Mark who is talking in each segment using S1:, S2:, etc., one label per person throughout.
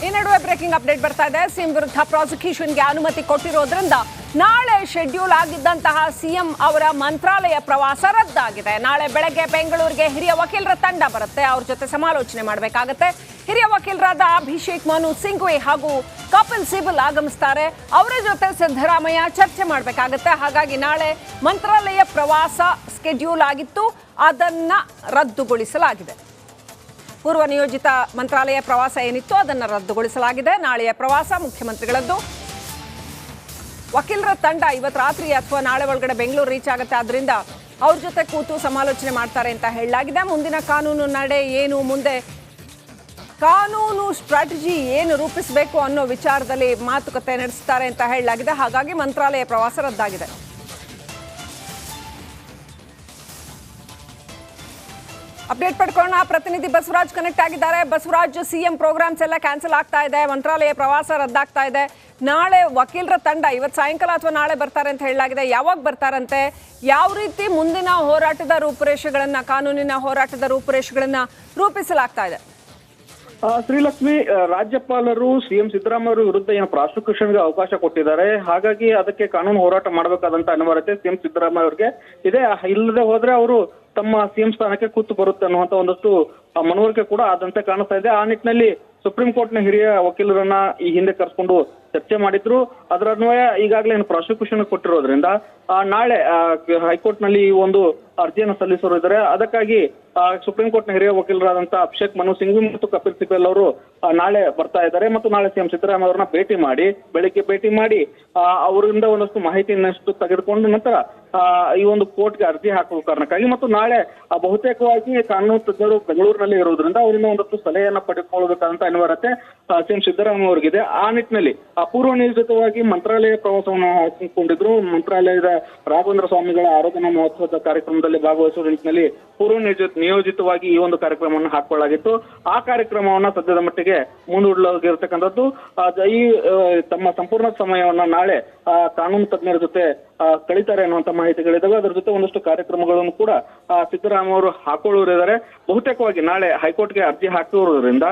S1: ಈ ನಡುವೆ breaking update ಬರ್ತಾ ಇದೆ. ಸಿಎಂ ವಿರುದ್ಧ ಪ್ರಾಸಿಕ್ಯೂಷನ್ಗೆ ಅನುಮತಿ ಕೊಟ್ಟಿರೋದ್ರಿಂದ ನಾಳೆ ಶೆಡ್ಯೂಲ್ ಆಗಿದ್ದಂತಹ ಸಿಎಂ ಅವರ ಮಂತ್ರಾಲಯ ಪ್ರವಾಸ ರದ್ದಾಗಿದೆ. ನಾಳೆ ಬೆಳಗ್ಗೆ ಬೆಂಗಳೂರಿಗೆ ಹಿರಿಯ ವಕೀಲರ ತಂಡ ಬರುತ್ತೆ. ಅವ್ರ ಜೊತೆ ಸಮಾಲೋಚನೆ ಮಾಡಬೇಕಾಗುತ್ತೆ. ಹಿರಿಯ ವಕೀಲರಾದ ಅಭಿಷೇಕ್ ಮನು ಸಿಂಘ್ವಿ ಹಾಗೂ ಕಪಿಲ್ ಸಿಬಲ್ ಆಗಮಿಸ್ತಾರೆ. ಅವರ ಜೊತೆ ಸಿದ್ದರಾಮಯ್ಯ ಚರ್ಚೆ ಮಾಡಬೇಕಾಗುತ್ತೆ. ಹಾಗಾಗಿ ನಾಳೆ ಮಂತ್ರಾಲಯ ಪ್ರವಾಸ ಸ್ಕೆಡ್ಯೂಲ್ ಆಗಿತ್ತು, ಅದನ್ನ ರದ್ದುಗೊಳಿಸಲಾಗಿದೆ. ಪೂರ್ವ ನಿಯೋಜಿತ ಮಂತ್ರಾಲಯ ಪ್ರವಾಸ ಏನಿತ್ತು ಅದನ್ನು ರದ್ದುಗೊಳಿಸಲಾಗಿದೆ. ನಾಳೆಯ ಪ್ರವಾಸ ಮುಖ್ಯಮಂತ್ರಿಗಳದ್ದು. ವಕೀಲರ ತಂಡ ಇವತ್ತು ರಾತ್ರಿ ಅಥವಾ ನಾಳೆ ಒಳಗಡೆ ಬೆಂಗಳೂರು ರೀಚ್ ಆಗುತ್ತೆ. ಆದ್ರಿಂದ ಅವ್ರ ಜೊತೆ ಕೂತು ಸಮಾಲೋಚನೆ ಮಾಡ್ತಾರೆ ಅಂತ ಹೇಳಲಾಗಿದೆ. ಮುಂದಿನ ಕಾನೂನು ನಡೆ ಏನು, ಮುಂದೆ ಕಾನೂನು ಸ್ಟ್ರಾಟಜಿ ಏನು ರೂಪಿಸಬೇಕು ಅನ್ನೋ ವಿಚಾರದಲ್ಲಿ ಮಾತುಕತೆ ನಡೆಸ್ತಾರೆ ಅಂತ ಹೇಳಲಾಗಿದೆ. ಹಾಗಾಗಿ ಮಂತ್ರಾಲಯ ಪ್ರವಾಸ ರದ್ದಾಗಿದೆ. ಅಪ್ಡೇಟ್ ಪಡ್ಕೊಳ್ಳೋಣ. ಪ್ರತಿನಿಧಿ ಬಸವರಾಜ್ ಕನೆಕ್ಟ್ ಆಗಿದ್ದಾರೆ. ಬಸವರಾಜ್, ಸಿಎಂ ಪ್ರೋಗ್ರಾಮ್ಸ್ ಎಲ್ಲ ಕ್ಯಾನ್ಸಲ್ ಆಗ್ತಾ ಇದೆ, ಮಂತ್ರಾಲಯ ಪ್ರವಾಸ ರದ್ದಾಗ್ತಾ ಇದೆ. ನಾಳೆ ವಕೀಲರ ತಂಡ ಇವತ್ತು ಸಾಯಂಕಾಲ ಅಥವಾ ನಾಳೆ ಬರ್ತಾರೆ ಅಂತ ಹೇಳಲಾಗಿದೆ. ಯಾವಾಗ ಬರ್ತಾರಂತೆ? ಯಾವ ರೀತಿ ಮುಂದಿನ ಹೋರಾಟದ ರೂಪುರೇಷೆಗಳನ್ನ, ಕಾನೂನಿನ ಹೋರಾಟದ ರೂಪುರೇಷೆಗಳನ್ನ ರೂಪಿಸಲಾಗ್ತಾ ಇದೆ?
S2: ಶ್ರೀಲಕ್ಷ್ಮಿ, ರಾಜ್ಯಪಾಲರು ಸಿಎಂ ಸಿದ್ದರಾಮಯ್ಯ ವಿರುದ್ಧ ಏನು ಪ್ರಾಸಿಕ್ಯೂಷನ್ಗೆ ಅವಕಾಶ ಕೊಟ್ಟಿದ್ದಾರೆ. ಹಾಗಾಗಿ ಅದಕ್ಕೆ ಕಾನೂನು ಹೋರಾಟ ಮಾಡಬೇಕಾದಂತ ಅನಿವಾರ್ಯತೆ ಸಿಎಂ ಸಿದ್ದರಾಮಯ್ಯ ಅವರಿಗೆ ಇದೆ. ಇಲ್ಲದೆ ಹೋದ್ರೆ ಅವರು ತಮ್ಮ ಸಿಎಂ ಸ್ಥಾನಕ್ಕೆ ಕೂತು ಬರುತ್ತೆ ಅನ್ನುವಂತ ಒಂದಷ್ಟು ಮನವರಿಕೆ ಕೂಡ ಆದಂತೆ ಕಾಣಿಸ್ತಾ ಇದೆ. ಆ ನಿಟ್ಟಿನಲ್ಲಿ ಸುಪ್ರೀಂ ಕೋರ್ಟ್ನ ಹಿರಿಯ ವಕೀಲರನ್ನ ಈ ಹಿಂದೆ ಕರೆಸ್ಕೊಂಡು ಚರ್ಚೆ ಮಾಡಿದ್ರು. ಅದರ ಅನ್ವಯ ಈಗಾಗಲೇ ಏನು ಪ್ರಾಸಿಕ್ಯೂಷನ್ ಕೊಟ್ಟಿರೋದ್ರಿಂದ ನಾಳೆ ಹೈಕೋರ್ಟ್ ನಲ್ಲಿ ಈ ಒಂದು ಅರ್ಜಿಯನ್ನು ಸಲ್ಲಿಸಿದ್ದಾರೆ. ಅದಕ್ಕಾಗಿ ಸುಪ್ರೀಂ ಕೋರ್ಟ್ನ ಹಿರಿಯ ವಕೀಲರಾದಂತಹ ಅಭಿಷೇಕ್ ಮನು ಸಿಂಘ್ವಿ ಮತ್ತು ಕಪಿಲ್ ಸಿಬಲ್ ಅವರು ನಾಳೆ ಬರ್ತಾ ಇದ್ದಾರೆ ಮತ್ತು ನಾಳೆ ಸಿಎಂ ಸಿದ್ದರಾಮಯ್ಯ ಅವರನ್ನ ಬೆಳಿಗ್ಗೆ ಭೇಟಿ ಮಾಡಿ ಅವರಿಂದ ಒಂದಷ್ಟು ಮಾಹಿತಿಯನ್ನಷ್ಟು ತೆಗೆದುಕೊಂಡು ನಂತರ ಈ ಒಂದು ಕೋರ್ಟ್ಗೆ ಅರ್ಜಿ ಹಾಕುವ ಕಾರಣಕ್ಕಾಗಿ ಮತ್ತು ನಾಳೆ ಬಹುತೇಕವಾಗಿ ಕಾನೂನು ತಜ್ಞರು ಬೆಂಗಳೂರಿನಲ್ಲಿ ಇರುವುದರಿಂದ ಅವರಿಂದ ಒಂದಷ್ಟು ಸಲಹೆಯನ್ನ ಪಡೆದುಕೊಳ್ಳಬೇಕಾದಂತ ಅನಿವಾರ್ಯತೆ ಸಿಎಂ ಸಿದ್ದರಾಮಯ್ಯ ಅವರಿಗಿದೆ. ಆ ನಿಟ್ಟಿನಲ್ಲಿ ಪೂರ್ವ ನಿಯೋಜಿತವಾಗಿ ಮಂತ್ರಾಲಯ ಪ್ರವಾಸವನ್ನು ಹಾಕಿಕೊಂಡಿದ್ರು. ಮಂತ್ರಾಲಯದ ರಾಘವೇಂದ್ರ ಸ್ವಾಮಿಗಳ ಆರಾಧನಾ ಮಹೋತ್ಸವದ ಕಾರ್ಯಕ್ರಮದಲ್ಲಿ ಭಾಗವಹಿಸುವ ನಿಟ್ಟಿನಲ್ಲಿ ಪೂರ್ವ ನಿಯೋಜಿತವಾಗಿ ಈ ಒಂದು ಕಾರ್ಯಕ್ರಮವನ್ನು ಹಾಕೊಳ್ಳಲಾಗಿತ್ತು. ಆ ಕಾರ್ಯಕ್ರಮವನ್ನ ಸದ್ಯದ ಮಟ್ಟಿಗೆ ಮುಂದೂಡಲಾಗಿರ್ತಕ್ಕಂಥದ್ದು. ಈ ತಮ್ಮ ಸಂಪೂರ್ಣ ಸಮಯವನ್ನ ನಾಳೆ ಕಾನೂನು ತಜ್ಞರ ಜೊತೆ ಕಳೀತಾರೆ ಅನ್ನುವಂತ ಮಾಹಿತಿಗಳಿದ್ದಾವೆ. ಅದರ ಜೊತೆ ಒಂದಷ್ಟು ಕಾರ್ಯಕ್ರಮಗಳನ್ನು ಕೂಡ ಸಿದ್ದರಾಮಯ್ಯ ಅವರು ಹಾಕೊಳ್ಳೋರಿದ್ದಾರೆ. ಬಹುತೇಕವಾಗಿ ನಾಳೆ ಹೈಕೋರ್ಟ್ಗೆ ಅರ್ಜಿ ಹಾಕಿರೋದ್ರಿಂದ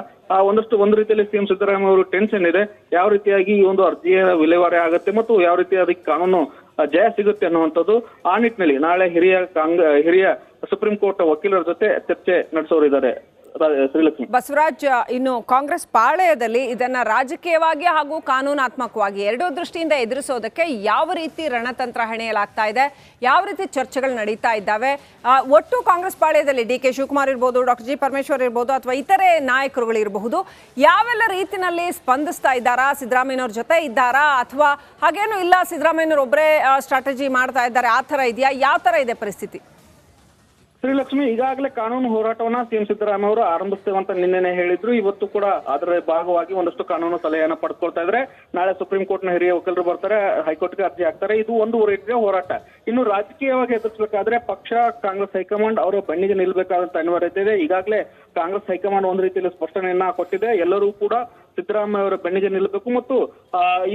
S2: ಒಂದು ರೀತಿಯಲ್ಲಿ ಸಿಎಂ ಸಿದ್ದರಾಮಯ್ಯ ಅವರು ಟೆನ್ಷನ್ ಇದೆ. ಯಾವ ರೀತಿಯಾಗಿ ಈ ಒಂದು ಅರ್ಜಿಯ ವಿಲೇವಾರಿ ಆಗುತ್ತೆ ಮತ್ತು ಯಾವ ರೀತಿ ಅದಕ್ಕೆ ಕಾನೂನು ಜಯ ಸಿಗುತ್ತೆ ಅನ್ನುವಂಥದ್ದು. ಆ ನಿಟ್ಟಿನಲ್ಲಿ ನಾಳೆ ಹಿರಿಯ ಸುಪ್ರೀಂ ಕೋರ್ಟ್ ವಕೀಲರ ಜೊತೆ ಚರ್ಚೆ ನಡೆಸೋರಿದ್ದಾರೆ.
S1: ಬಸವರಾಜ್, ಇನ್ನು ಕಾಂಗ್ರೆಸ್ ಪಾಳೆಯದಲ್ಲಿ ಇದನ್ನ ರಾಜಕೀಯವಾಗಿ ಹಾಗೂ ಕಾನೂನಾತ್ಮಕವಾಗಿ ಎರಡೂ ದೃಷ್ಟಿಯಿಂದ ಎದುರಿಸೋದಕ್ಕೆ ಯಾವ ರೀತಿ ರಣತಂತ್ರ ಹೆಣೆಯಲಾಗ್ತಾ ಇದೆ, ಯಾವ ರೀತಿ ಚರ್ಚೆಗಳು ನಡೀತಾ ಇದ್ದಾವೆ? ಒಟ್ಟು ಕಾಂಗ್ರೆಸ್ ಪಾಳೆಯದಲ್ಲಿ ಡಿ ಕೆ ಶಿವಕುಮಾರ್ ಇರ್ಬೋದು, ಡಾಕ್ಟರ್ ಜಿ ಪರಮೇಶ್ವರ್ ಇರ್ಬೋದು ಅಥವಾ ಇತರೆ ನಾಯಕರುಗಳು ಇರಬಹುದು, ಯಾವೆಲ್ಲ ರೀತಿನಲ್ಲಿ ಸ್ಪಂದಿಸ್ತಾ ಇದ್ದಾರಾ? ಸಿದ್ದರಾಮಯ್ಯನವ್ರ ಜೊತೆ ಇದ್ದಾರಾ ಅಥವಾ ಹಾಗೇನು ಇಲ್ಲ, ಸಿದ್ದರಾಮಯ್ಯನವ್ರು ಒಬ್ಬರೇ ಸ್ಟ್ರಾಟಜಿ ಮಾಡ್ತಾ ಇದ್ದಾರೆ, ಆ ಥರ ಇದೆಯಾ? ಯಾವ ಥರ ಇದೆ ಪರಿಸ್ಥಿತಿ?
S2: ಶ್ರೀಲಕ್ಷ್ಮಿ, ಈಗಾಗಲೇ ಕಾನೂನು ಹೋರಾಟವನ್ನ ಸಿಎಂ ಸಿದ್ದರಾಮಯ್ಯ ಅವರು ಆರಂಭಿಸ್ತೇವೆ ಅಂತ ನಿನ್ನೆನೆ ಹೇಳಿದ್ರು. ಇವತ್ತು ಕೂಡ ಅದರ ಭಾಗವಾಗಿ ಒಂದಷ್ಟು ಕಾನೂನು ಸಲಹೆಯನ್ನ ಪಡ್ಕೊಳ್ತಾ ಇದ್ರೆ. ನಾಳೆ ಸುಪ್ರೀಂ ಕೋರ್ಟ್ನ ಹಿರಿಯ ವಕೀಲರು ಬರ್ತಾರೆ, ಹೈಕೋರ್ಟ್ಗೆ ಅರ್ಜಿ ಹಾಕ್ತಾರೆ. ಇದು ಒಂದು ರೀತಿಯ ಹೋರಾಟ. ಇನ್ನು ರಾಜಕೀಯವಾಗಿ ಎದುರಿಸಬೇಕಾದ್ರೆ ಪಕ್ಷ ಕಾಂಗ್ರೆಸ್ ಹೈಕಮಾಂಡ್ ಅವರ ಬೆನ್ನಿಗೆ ನಿಲ್ಬೇಕಾದಂತ ಅನಿವಾರ್ಯತೆ ಇದೆ. ಈಗಾಗಲೇ ಕಾಂಗ್ರೆಸ್ ಹೈಕಮಾಂಡ್ ಒಂದು ರೀತಿಯಲ್ಲಿ ಸ್ಪಷ್ಟನೆಯನ್ನ ಕೊಟ್ಟಿದೆ. ಎಲ್ಲರೂ ಕೂಡ ಸಿದ್ದರಾಮಯ್ಯ ಅವರ ಬೆನ್ನಿಗೆ ನಿಲ್ಲಬೇಕು ಮತ್ತು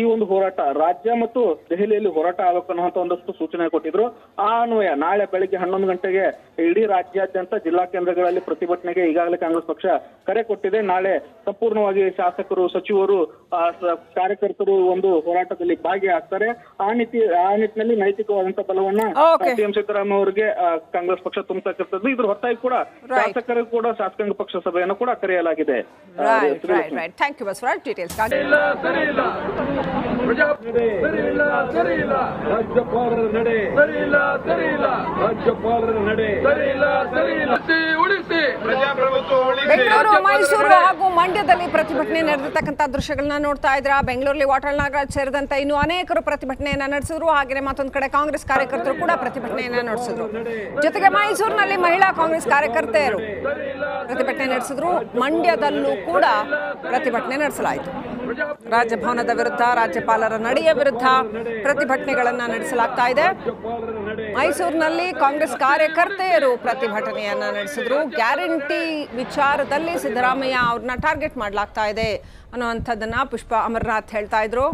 S2: ಈ ಒಂದು ಹೋರಾಟ ರಾಜ್ಯ ಮತ್ತು ದೆಹಲಿಯಲ್ಲಿ ಹೋರಾಟ ಆಗಬೇಕು ಅನ್ನುವಂತ ಒಂದಷ್ಟು ಸೂಚನೆ ಕೊಟ್ಟಿದ್ರು. ಆ ಅನ್ವಯ ನಾಳೆ ಬೆಳಿಗ್ಗೆ 11 ಗಂಟೆಗೆ ಇಡೀ ರಾಜ್ಯಾದ್ಯಂತ ಜಿಲ್ಲಾ ಕೇಂದ್ರಗಳಲ್ಲಿ ಪ್ರತಿಭಟನೆಗೆ ಈಗಾಗಲೇ ಕಾಂಗ್ರೆಸ್ ಪಕ್ಷ ಕರೆ ಕೊಟ್ಟಿದೆ. ನಾಳೆ ಸಂಪೂರ್ಣವಾಗಿ ಶಾಸಕರು, ಸಚಿವರು, ಕಾರ್ಯಕರ್ತರು ಒಂದು ಹೋರಾಟದಲ್ಲಿ ಭಾಗಿಯಾಗ್ತಾರೆ. ಆ ನಿಟ್ಟಿನಲ್ಲಿ ನೈತಿಕವಾದಂತಹ ಬಲವನ್ನ ಸಿಎಂ ಸಿದ್ದರಾಮಯ್ಯ ಅವರಿಗೆ ಕಾಂಗ್ರೆಸ್ ಪಕ್ಷ ತುಂಬತಕ್ಕಂಥದ್ದು. ಇದ್ರ ಹೊರತಾಗಿ ಕೂಡ ಶಾಸಕರಿಗೂ ಕೂಡ ಶಾಸಕಾಂಗ ಪಕ್ಷ ಸಭೆಯನ್ನು ಕೂಡ ಕರೆಯಲಾಗಿದೆ.
S1: Thank you Basavaraj. ಡೀಟೇಲ್ಸ್
S3: ರಾಜ್ಯಪಾಲರ ನಡೆ
S1: ಬೆಂಗಳೂರು, ಮೈಸೂರು ಹಾಗೂ ಮಂಡ್ಯದಲ್ಲಿ ಪ್ರತಿಭಟನೆ ನಡೆದಿರ್ತಕ್ಕಂಥ ದೃಶ್ಯಗಳನ್ನ ನೋಡ್ತಾ ಇದ್ರ. ಬೆಂಗಳೂರಲ್ಲಿ ವಾಟಾಳ್ ನಾಗರಾಜ್ ಸೇರಿದಂತೆ ಇನ್ನು ಅನೇಕರು ಪ್ರತಿಭಟನೆಯನ್ನ ನಡೆಸಿದ್ರು. ಹಾಗೆಯೇ ಮತ್ತೊಂದು ಕಡೆ ಕಾಂಗ್ರೆಸ್ ಕಾರ್ಯಕರ್ತರು ಕೂಡ ಪ್ರತಿಭಟನೆಯನ್ನ ನಡೆಸಿದ್ರು. ಜೊತೆಗೆ ಮೈಸೂರಿನಲ್ಲಿ ಮಹಿಳಾ ಕಾಂಗ್ರೆಸ್ ಕಾರ್ಯಕರ್ತೆಯರು ಪ್ರತಿಭಟನೆ ನಡೆಸಿದ್ರು. ಮಂಡ್ಯದಲ್ಲೂ ಕೂಡ ಪ್ರತಿಭಟನೆ ನಡೆಸಲಾಯಿತು. ರಾಜಭವನದ ವಿರುದ್ಧ, ರಾಜ್ಯಪಾಲರ ನಡೆಯ ವಿರುದ್ಧ ಪ್ರತಿಭಟನೆಗಳನ್ನ ನಡೆಸಲಾಗ್ತಾ ಇದೆ. ಮೈಸೂರಿನಲ್ಲಿ ಕಾಂಗ್ರೆಸ್ ಕಾರ್ಯಕರ್ತೆಯರು ಪ್ರತಿಭಟನೆಯನ್ನ ನಡೆಸಿದ್ರು. ಗ್ಯಾರಂಟಿ ವಿಚಾರದಲ್ಲಿ ಸಿದ್ದರಾಮಯ್ಯ ಅವ್ರನ್ನ ಟಾರ್ಗೆಟ್ ಮಾಡಲಾಗ್ತಾ ಇದೆ ಅನ್ನುವಂಥದ್ದನ್ನ ಪುಷ್ಪ ಅಮರನಾಥ್ ಹೇಳ್ತಾ ಇದ್ರು.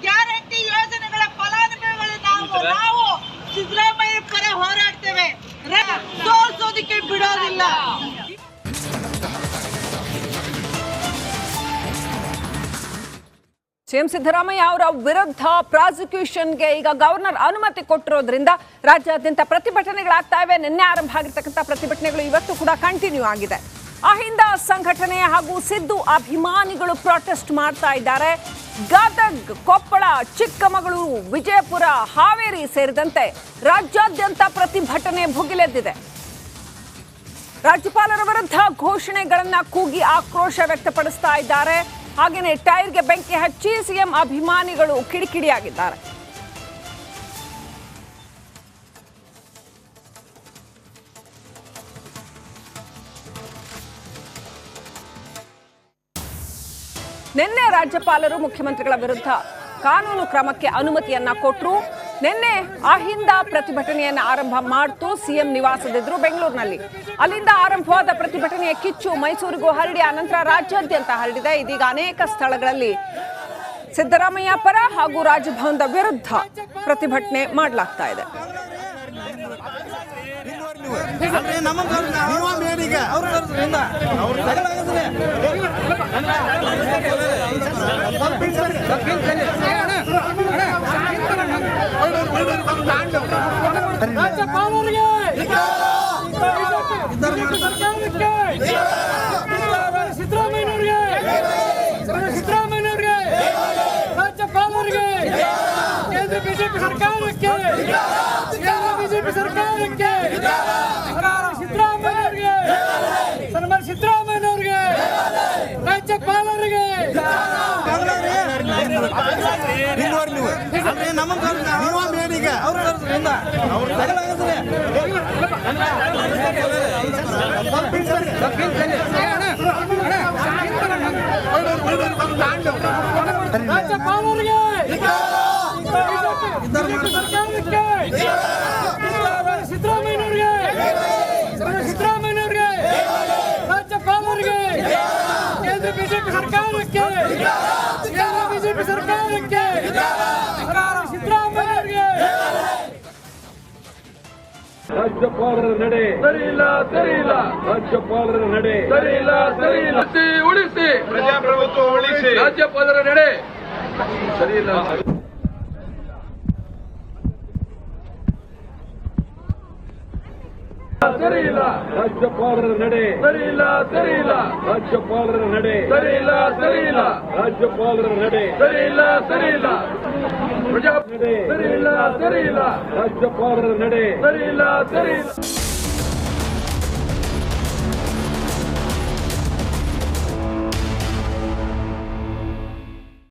S4: ಗ್ಯಾರಂಟಿ ಯೋಜನೆಗಳ ಫಲಾನುಭವಿಗಳು
S1: ಸಿಎಂ ಸಿದ್ದರಾಮಯ್ಯ ಅವರ ವಿರುದ್ಧ ಪ್ರಾಸಿಕ್ಯೂಷನ್ಗೆ ಈಗ ಗವರ್ನರ್ ಅನುಮತಿ ಕೊಟ್ಟಿರೋದ್ರಿಂದ ರಾಜ್ಯಾದ್ಯಂತ ಪ್ರತಿಭಟನೆಗಳಾಗ್ತಾ ಇವೆ. ನಿನ್ನೆ ಆರಂಭ ಆಗಿರ್ತಕ್ಕಂಥ ಪ್ರತಿಭಟನೆಗಳು ಇವತ್ತು ಕೂಡ ಕಂಟಿನ್ಯೂ ಆಗಿದೆ. ಅಹಿಂದ ಸಂಘಟನೆ ಹಾಗೂ ಸಿದ್ದು ಅಭಿಮಾನಿಗಳು ಪ್ರೊಟೆಸ್ಟ್ ಮಾಡ್ತಾ ಇದ್ದಾರೆ. ಗದಗ್, ಕೊಪ್ಪಳ, ಚಿಕ್ಕಮಗಳೂರು, ವಿಜಯಪುರ, ಹಾವೇರಿ ಸೇರಿದಂತೆ ರಾಜ್ಯಾದ್ಯಂತ ಪ್ರತಿಭಟನೆ ಭುಗಿಲೆದ್ದಿದೆ. ರಾಜ್ಯಪಾಲರ ವಿರುದ್ಧ ಘೋಷಣೆಗಳನ್ನ ಕೂಗಿ ಆಕ್ರೋಶ ವ್ಯಕ್ತಪಡಿಸ್ತಾ ಇದ್ದಾರೆ. ಹಾಗೆಯೇ ಟೈರ್ಗೆ ಬೆಂಕಿ ಹಚ್ಚಿ ಸಿಎಂ ಅಭಿಮಾನಿಗಳು ಕಿಡಿಕಿಡಿಯಾಗಿದ್ದಾರೆ. ನಿನ್ನೆ ರಾಜ್ಯಪಾಲರು ಮುಖ್ಯಮಂತ್ರಿಗಳ ವಿರುದ್ಧ ಕಾನೂನು ಕ್ರಮಕ್ಕೆ ಅನುಮತಿಯನ್ನ ಕೊಟ್ಟರು. ನಿನ್ನೆ ಅಹಿಂದ ಪ್ರತಿಭಟನೆಯನ್ನ ಆರಂಭ ಮಾಡ್ತು ಸಿಎಂ ನಿವಾಸದಿದ್ರು ಬೆಂಗಳೂರಿನಲ್ಲಿ. ಅಲ್ಲಿಂದ ಆರಂಭವಾದ ಪ್ರತಿಭಟನೆಯ ಕಿಚ್ಚು ಮೈಸೂರಿಗೂ ಹರಡಿ ಅನಂತರ ರಾಜ್ಯಾದ್ಯಂತ ಹರಡಿದೆ. ಇದೀಗ ಅನೇಕ ಸ್ಥಳಗಳಲ್ಲಿ ಸಿದ್ದರಾಮಯ್ಯ ಪರ ಹಾಗೂ ರಾಜಭವನದ ವಿರುದ್ಧ ಪ್ರತಿಭಟನೆ ಮಾಡಲಾಗ್ತಾ ಇದೆ.
S3: ರಾಜ್ಯಪಾಲರಿಗೆ ಸಿದ್ದರಾಮಯ್ಯನವರಿಗೆ ರಾಜ್ಯಪಾಲರಿಗೆ ಕೇಂದ್ರ ಬಿಜೆಪಿ ಸರ್ಕಾರಕ್ಕೆ ಸಿದ್ದರಾಮಯ್ಯನವರಿಗೆ ಸನ್ಮಾನ್ಯ ಸಿದ್ದರಾಮಯ್ಯನವರಿಗೆ ರಾಜ್ಯಪಾಲರಿಗೆ ರಾಜ್ಯಪಾಲರಿಗೆ ಸಿದ್ದರಾಮಯ್ಯನವರಿಗೆ ರಾಜ್ಯಪಾಲರಿಗೆ ಕೇಂದ್ರ ಬಿಜೆಪಿ ಸರ್ಕಾರಕ್ಕೆ ಸಿದ್ದರಾಮಯ್ಯನವರಿಗೆ
S4: ರಾಜ್ಯಪಾಲರ ನಡೆ ಸರಿಯಿಲ್ಲ ಸರಿಯಿಲ್ಲ ರಾಜ್ಯಪಾಲರ ನಡೆ ಸರಿಯಿಲ್ಲ ಸರಿಯಿಲ್ಲ ಉಳಿಸಿ ಪ್ರಜಾಪ್ರಭುತ್ವ ಉಳಿಸಿ ರಾಜ್ಯಪಾಲರ ನಡೆ ಸರಿಯಿಲ್ಲ ಸರಿಯಿಲ್ಲ ರಾಜ್ಯಪಾಲರ ನಡೆ ಸರಿಯಿಲ್ಲ ಸರಿಯಿಲ್ಲ ರಾಜ್ಯಪಾಲರ ನಡೆ ಸರಿಯಿಲ್ಲ ಸರಿಯಿಲ್ಲ ರಾಜ್ಯಪಾಲರ ನಡೆ ಸರಿಯಿಲ್ಲ ಸರಿಯಿಲ್ಲ ಪ್ರಜಾ ನಡೆ ಸರಿಯಿಲ್ಲ ಸರಿಯಿಲ್ಲ ರಾಜ್ಯಪಾಲರ ನಡೆ ಸರಿಯಿಲ್ಲ ಸರಿಯಿಲ್ಲ